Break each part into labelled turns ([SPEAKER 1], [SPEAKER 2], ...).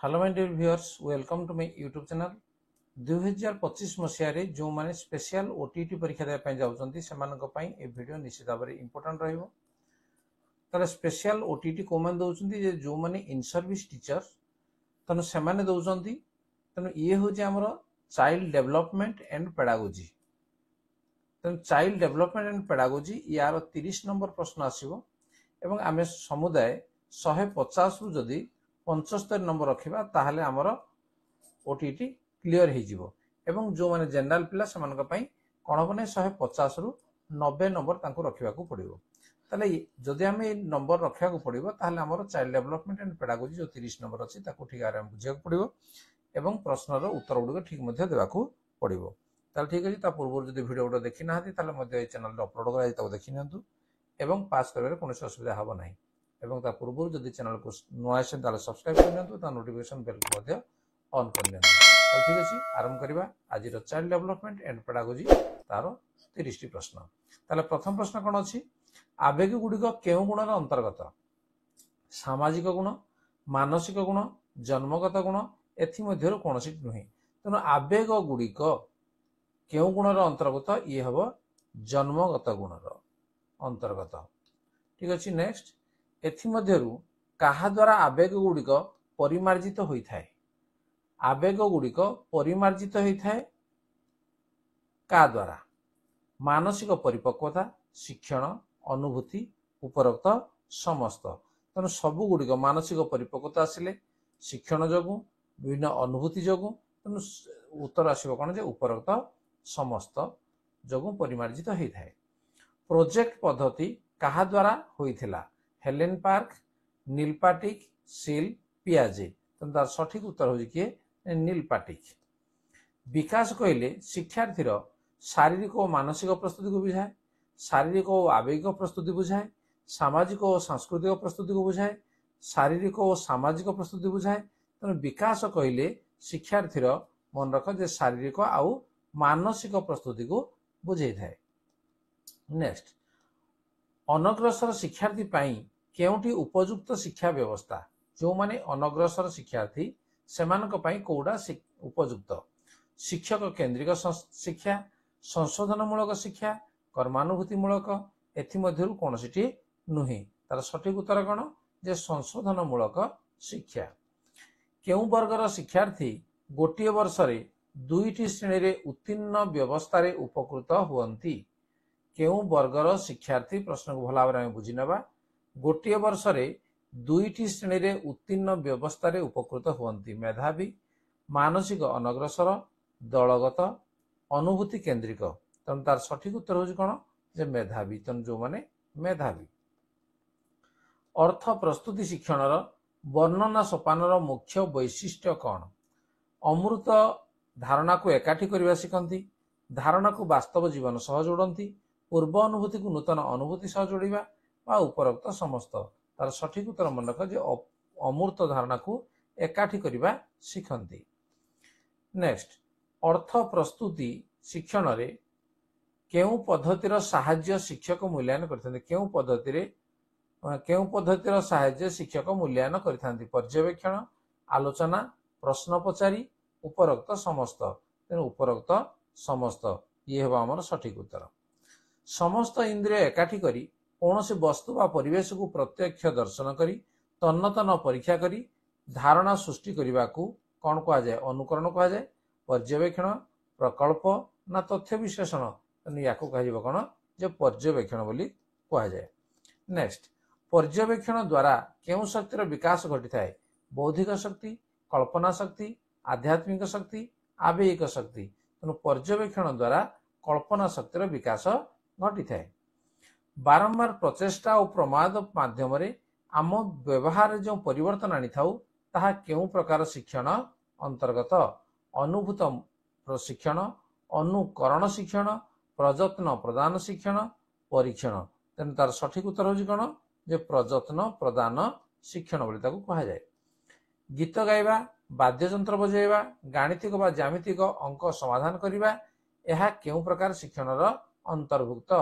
[SPEAKER 1] Hello my dear viewers, welcome to my YouTube channel. 2025 मसीह जो मैंने स्पेशल ओटीटी परीक्षा देवाई जाऊँगी से वीडियो निश्चित भाव में इंपोर्टाट रहा। स्पेशल ओटीटी कौ मैंने दौरान जो मैंने इन सर्विस टीचर तेणु से दौरान तेणु ये हूँ आमर चाइल्ड डेवलपमेंट एंड पेडागोजी। तेणु चाइल्ड डेवलपमेंट एंड पेडागोजी यार 30 नंबर प्रश्न आसो एवं आम समुदाय 150 रु जदि 75 नंबर रखा ताहले आमर ओटीटी क्लीयर हो जो मैंने जनरल पिला से कौन हम 150 रु 90 नंबर रखा पड़ो। ताले जदि आम नंबर रखा पड़ो ताहले आमर चाइल्ड डेवलपमेंट एंड पेडागोजी जो 30 नंबर अच्छी ठीक आगे बुझा पड़ो एवं प्रश्नर उत्तर गुड़िक ठीक देवाक पड़ो। ठीक अच्छे पूर्व जो वीडियो गुड़ा देखी ना चैनल अपलोड कर देखी नि एवं पास कर कौन असुविधा हम ना एवं पूर्व जदि चैनल को नुआ आसे सब्सक्राइब कर नोटिफिकेशन बेल को ऑन कर लिया। ठीक अच्छे आरंभ करवा आज चाइल्ड डेवलपमेंट एंड पेडागोजी तार 30 प्रश्न। ताले प्रथम प्रश्न कौन अच्छी आवेग गुड़िक केउ गुणर अंतर्गत? सामाजिक गुण, मानसिक गुण, जन्मगत गुण एमध्य कौन नुहे। तेणु आवेग गुड़िक केउ गुणर अंतर्गत ये हम जन्मगत गुणर अंतर्गत। ठीक अच्छे नेक्स्ट एमध्यरु कहा द्वारा आवेग गुड़िक परिमार्जित होता है? आवेग गुड़िक परिमार्जित होता है का द्वारा? मानसिक परिपक्वता, शिक्षण, अनुभूति, उपरोक्त समस्त। तेणु सबू गुड़िक मानसिक परिपक्वता आसिले शिक्षण जोगु विभिन्न अनुभूति जोगु तेणु उत्तर आसो कौन जे उपरोक्त समस्त जोगु परिमार्जित होता है। प्रोजेक्ट पद्धति कहा द्वारा होइथिला? हेलेन पार्क, नील पाटिक, सील, पियाजे। तेणु तार सठिक उत्तर हो किए नील पाटिक। विकास कहले शिक्षार्थीर शारीरिक और मानसिक प्रस्तुति को बुझाए, शारीरिक और आवेगिक प्रस्तुति बुझाए, सामाजिक और सांस्कृतिक प्रस्तुति को बुझाए, शारीरिक और सामाजिक प्रस्तुति बुझाए। तेणु विकास कहले शिक्षार्थीर मन रख जे शारीरिक आउ मानसिक प्रस्तुति को बुझे थाए। नेक्स्ट अनग्रसर शिक्षार्थी पाई केउटी उपयुक्त शिक्षा व्यवस्था? जो माने अनग्रसर शिक्षार्थी सेमानक पाई कोउडा उपयुक्त? शिक्षक केंद्रिक शिक्षा, संशोधनमूलक शिक्षा, कर्मानुभूतिमूलक एमध्यरु कौन सी नुहे। तार सठिक उत्तर कौन जे संशोधनमूलक शिक्षा। केउ वर्गर शिक्षार्थी गोटे वर्ष रे दुईटी श्रेणी रे उत्तीर्ण व्यवस्था रे उपकृत हुअंती? केउ वर्गर शिक्षार्थी प्रश्न को भल भाव में बुझी नवा। गोटे वर्ष रे दुईटी श्रेणी रे उत्तीर्ण व्यवस्था रे उपकृत हुअंती? मेधावी, मानसिक अनग्रसर, दलगत, अनुभूति केंद्रिक। तेणु तार सठिक उत्तर हो कौन जे मेधावी। तेणु जो माने मेधावी। अर्थ प्रस्तुति शिक्षण वर्णना सोपानर मुख्य वैशिष्ट्य कौन? अमृत धारणा को एकाठी करने शिखती, धारणा को वास्तव जीवन सह जोड़ती, पूर्व अनुभूति को नूतन अनुभूति सह जोड़ा वा उपरोक्त समस्त। तार सठिक उत्तर मन रख जे अमूर्त धारणा को एकाठी करने शिखती। नेक्स्ट अर्थ प्रस्तुति शिक्षण रे केउ पद्धतिर साहाय्य शिक्षक मूल्यांकन करथांती? केउ पद्धतिर साहाय्य शिक्षक मूल्यांकन करथांती? पर्यवेक्षण, आलोचना, प्रश्न पचारि, उपरोक्त समस्त। तेणु उपरोक्त समस्त ये हेबा हमर सठिक उत्तर। समस्त इंद्रिय एकाठी करी कौन से वस्तु बा परिवेश को प्रत्यक्ष दर्शन करी तन्नतन परीक्षा करी धारणा सृष्टि करने को कौन कह जाए? अनुकरण कह जाए। पर्यवेक्षण, प्रकल्प ना तथ्य विश्लेषण? या कह कौन जे पर्यवेक्षण बोली कह जाए। नेक्स्ट पर्यवेक्षण द्वारा केउ शक्तिर विकास घटी थाए? बौद्धिक शक्ति, कल्पना शक्ति, आध्यात्मिक शक्ति, आवेगिक शक्ति। तेणु पर्यवेक्षण द्वारा कल्पना शक्तिर विकास घटी थाए। बारंबार प्रचेष्टा और प्रमाद माध्यम आम व्यवहार जो परिवर्तन आनी थाउ ताहा केउ प्रकार शिक्षण अंतर्गत? अनुभूत शिक्षण, अनुकरण शिक्षण, प्रजत्न प्रदान शिक्षण, परीक्षण। तेणु तार सठिक उत्तर हो कौन जे प्रजत्न प्रदान शिक्षण बोली ताकू कहा जाए। गीत गाइबा, वाद्ययंत्र बजाइबा, गाणितिक बा ज्यामितिक अंक समाधान करिबा यह केउ प्रकार शिक्षणर अंतर्भुक्त?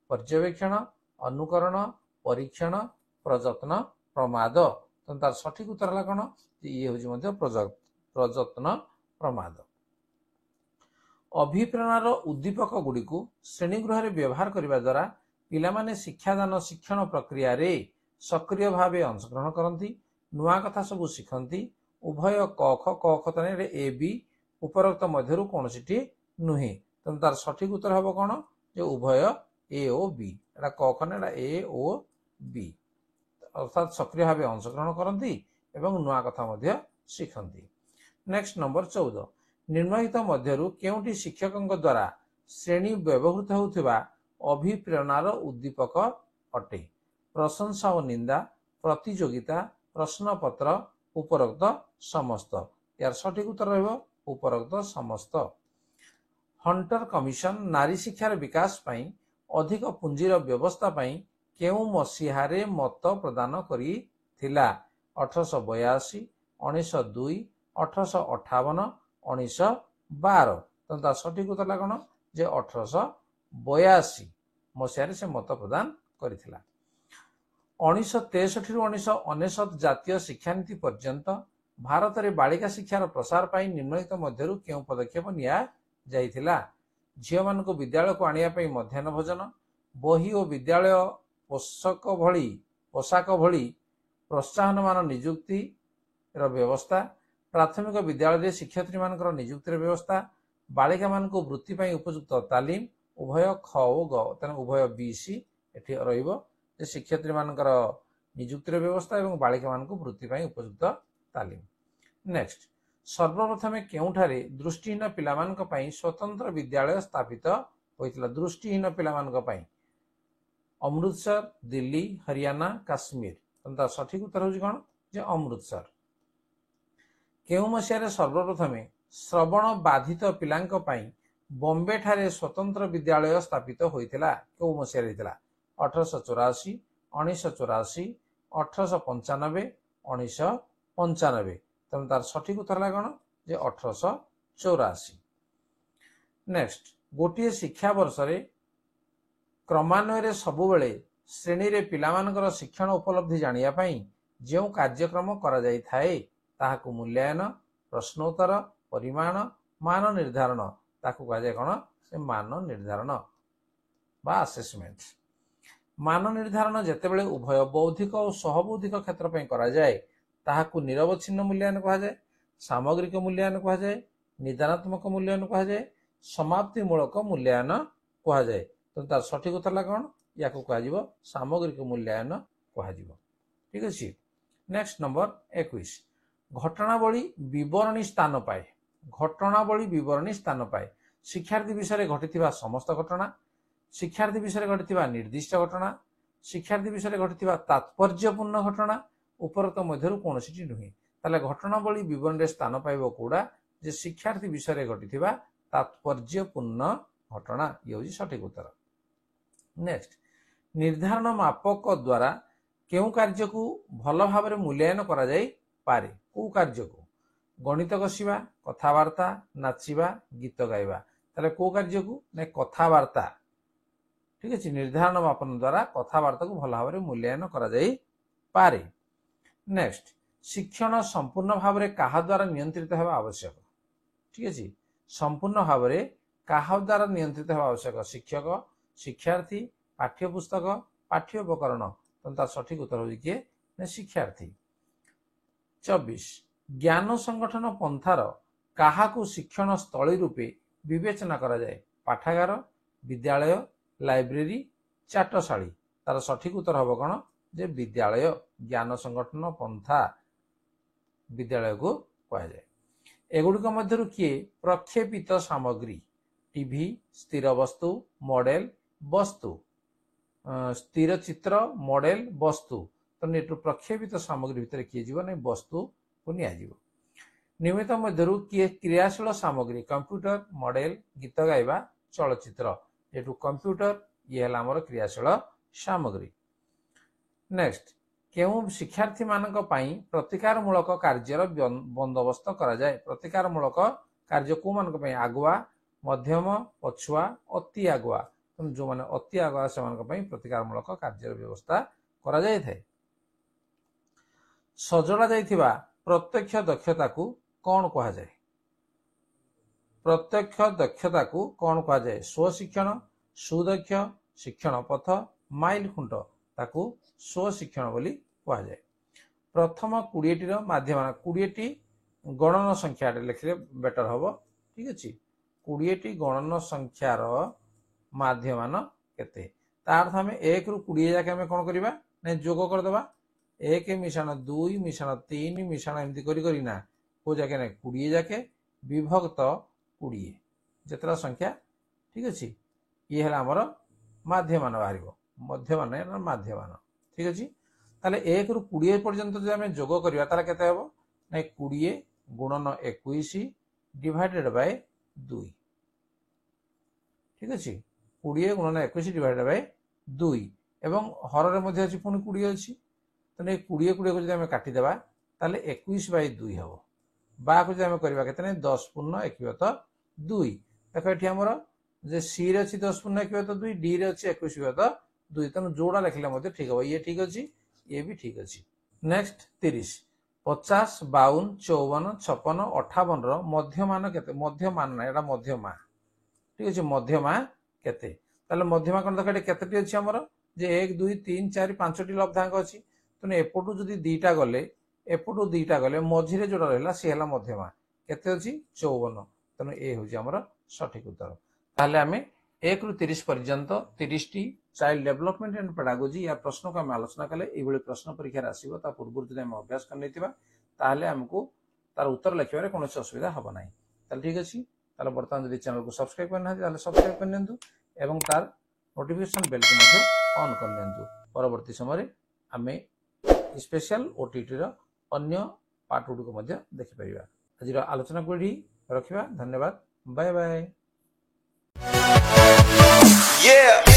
[SPEAKER 1] पर्यवेक्षण, अनुकरण, परीक्षण, प्रजत्न, प्रमाद। तार सठिक उत्तर है कौन ये हूँ प्रयत्न प्रमाद। अभिप्रेरणार उद्दीपक गुड़िक श्रेणीगृह में व्यवहार करने द्वारा पिलामाने शिक्षादान शिक्षण प्रक्रिया रे सक्रिय भाव अंशग्रहण करती, नुआ कथा सब शिखती। उभय क ख क ख ताने ए बी उपरोक्त मध्यरु कौन सी नुहे, तेणु तार सठिक उत्तर हम कौन जे उभय ए ओ बी। एटा क ख ना ए ओ बी, अर्थात सक्रिय भाव अंशग्रहण करती एवं नुआ कथा मध्य शिखती। नेक्स्ट नंबर 14, निम्नलिखित मध्यरु केउंटी शिक्षकଙ୍କ द्वारा श्रेणी व्यवहृत होउथिबा अभिप्रेरणार उद्दीपक अटे? प्रशंसा और निंदा, प्रतियोगिता, प्रश्नपत्र, उपरोक्त समस्त। यार सठिक उत्तर रहिबो उपरोक्त समस्त। हंटर कमिशन नारी शिक्षार विकास पई अधिक पुंजीर व्यवस्था पई केउ मसीहारे मत प्रदान करिथिला? 1882, 1902, 1858, 1912। तो तार सठिक उत्तर कौन जे 1882 मसीह से मत प्रदान करिथिला। 1963 रु 1999 जातीय शिक्षानीति पर्यंत भारत में बालिका शिक्षार प्रसार पर निम्नलिखित मध्यरु केउ पदक्षेप निया जाइथिला? झियो मानक विद्यालय को आनिया पई मध्याह्न भोजन, बही और विद्यालय पोशाक भली प्रोत्साहन मान नियुक्ति व्यवस्था, प्राथमिक विद्यालय शिक्षयित्री मान नियुक्ति व्यवस्था, बालिका मान वृत्ति पर उपयुक्त तालीम। उभय ख और ग तेना उभय बी सी एठी रहिबो जे शिक्षयित्री मान नियुक्ति व्यवस्था और बालिका मान वृत्ति पर उपयुक्त तालीम। नेक्स्ट, सर्वप्रथम केउठारे दृष्टिहीन पिलामानक पई स्वतंत्र विद्यालय स्थापित होइतिला? दृष्टिहीन पिलामानक पई अमृतसर, दिल्ली, हरियाणा, काश्मीर। तो सठिक उत्तर होउछि कोन जे अमृतसर। केउ मसियारे सर्वप्रथम श्रवण बाधित पिलांक पई बॉम्बे ठारे स्वतंत्र विद्यालय स्थापित होइतिला? केउ मसियारे हितिला? 1884, 1984, 1895, 1995। तेणु तार सठिक उत्तर है कौन जे 1884। नेक्स्ट, गोटे शिक्षा वर्ष रे क्रमान्वय सबुबले श्रेणी रे पिलामानकर शिक्षण उपलब्धि जानिया पई जेउ कार्यक्रम करा जाई थाए ताहाकु मूल्यांकन, प्रश्नोत्तर, परिमाण, मान निर्धारण ताकु कहा जाए कौन से मान निर्धारण बा असेसमेंट। मान निर्धारण जेतेबेले उभय बौद्धिक और सहबौद्धिक क्षेत्र पे करा जाए ताहाकु निरवच्छिन्न मूल्यांकन कहा जाए, सामग्रिक मूल्यांकन कहा जाए, निदानात्मक मूल्यांकन कहा जाए, समाप्तिमूलक मूल्यांकन कहा जाए। तो तार सठिक उत्तर कौन या कह सामग्रिक मूल्यांकन कह। ठीक अच्छे। नेक्स्ट नंबर 21, घटनावली विवरणी स्थान पाए। घटनावली विवरणी स्थान पाए शिक्षार्थी विषय घटी समस्त घटना, शिक्षार्थी विषय घटी निर्दिष्ट घटना, शिक्षार्थी विषय घटी तात्पर्यपूर्ण घटना, उपरोक्त मध्य कौन सी नुहे। ताले घटनावली विवरणी स्थान पाइब कौड़ा जे शिक्षार्थी विषय घटी तात्पर्यपूर्ण घटना। ये हूँ सठिक उत्तर। नेक्स्ट, निर्धारण मापक द्वारा केउ कार्य को भल भाव मूल्यांकन करा जाई पारे? को कार्य को? गणित कषिबा, कथावार्ता, नाचिबा, गीत गाइबा। ताले को कार्य को ना कथावार्ता। ठीक है, निर्धारण मापन द्वारा कथावार्ता को भल भाव मूल्यांकन करा जाई पारे। नेक्स्ट, शिक्षण संपूर्ण भाव में कहा द्वारा नियंत्रित होगा आवश्यक? ठीक है, संपूर्ण भाव में कहा द्वारा नियंत्रित होगा आवश्यक? शिक्षक, शिक्षार्थी, पाठ्यपुस्तक, पाठ्योपकरण। तो तार सठिक उत्तर हो किए शिक्षार्थी। 24, ज्ञान संगठन पंथार काहाकु शिक्षण स्थली रूपे विवेचना करा जाए? पाठागार, विद्यालय, लाइब्रेरी, चाटशाली। तार सठिक उत्तर हम कौन जे विद्यालय। ज्ञान संगठन पंथा विद्यालय को कह जाए। एगुड़िक मध्य किए प्रक्षेपित सामग्री? टीवी, स्थिर वस्तु, मॉडल, वस्तु। स्थिर चित्र, मॉडल, वस्तु। तो प्रक्षेपित सामग्री भितर किए जीव ना वस्तु को नियाजिव। नियमित मध्य किए क्रियाशील सामग्री? कंप्यूटर, मॉडल, गीत गाइबा, चलचित्र। जेटू कंप्यूटर ये है आमर क्रियाशील सामग्री। नेक्स्ट, केउ शिक्षार्थी मानक पई प्रतिकारमूलक कार्यर बंदोबस्त करा जाए? प्रतिकारमूलक कार्य को मानक पई? आगुआ, मध्यम, पछुआ, अति आगुआ। जो माने अति आगुआ से प्रतिकारमूलक कार्य व्यवस्था करा जाए थाए। सजड़ा जाइथिबा प्रत्यक्ष दक्षता को कौन कहा जाए प्रत्यक्ष दक्षता को कौन कहा जाए स्वशिक्षण सुदक्ष शिक्षण पथ माइल खुंट ताकू स्वशिक्षण बोली कहा जाए प्रथम 20 टी माध्यम 20 टी गणन संख्या लिखले बेटर हम ठीक अच्छे 20 टी गणन संख्यार माध्यमान केते तार आम 1 रु 20 जाके आम कौन करवा ना जोग करदे 1 मिशाण 2 मिशाण 3 मिशाण एमती करना को जाके ना 20 जाके विभक्त 20 जितरा संख्या ठीक अच्छे ये है आमर माध्यमान बाहर मध्यमान माध्यमान ठीक अच्छे ताले 1 रु 20 पर्यंत जो आम जोग करवा ताले केते हबो ना 20 गुणन 21 डिवाइडेड बाय 2 ठीक अच्छे 20 गुणन 21 डिवाइडेड बाय 2 एवं हर रे मध्य अछि पुनी 20 अछि तने 20 20 को जदि हम काटिदेबा ताले 21 बाय 2 हबो बा को जदि हम करबा केतने 10 पूर्ण 1 बत 2 देखो एठी हमर जे सी रे अछि 10 पूर्ण 1 बत 2 डी रे अछि 21 बत 2 तने जोड़ा लिखले मध्य ठीक हबो ये ठीक अछि ये भी ठीक अछि नेक्स्ट 30 50 52 54 56 58 रो मध्यमान केते मध्यमान ना एटा मध्यमा ठीक अछि मध्यमा केते ताले मध्यमा कोन देखा केतेटी अछि हमर जे 1 2 3 4 5 टी लब्धांक अछि तने एपटू जदी दीटा गले एपटू दीटा गले मझिरे जोडा रहला से हला मध्यमा केते अछि 54 तने ए होजी हमर सठिक उत्तर ताले हमें 1 रु 30 पर्यंत 30 T child development and pedagogy या प्रश्न को हम आलोचना कले ए भली प्रश्न परीक्षा रे आसीबो ता पूर्व जदी हम अभ्यास कर लेतिबा ताले हमको तार उत्तर लिखिबा रे कोनो असुविधा हबो नाही ताले ठीक अछि ताले वर्तमान जदी चैनल को सब्सक्राइब करना है ताले सब्सक्राइब कर लेंतु एवं तार नोटिफिकेशन बेल को मध्य ऑन कर लेंतु परवर्ती समय आमे स्पेशल ओटीटी रो अन्य पार्ट गुड को मध्य देखि परिबा आज रो आलोचना को रखिबा धन्यवाद बाय बाय। Yeah.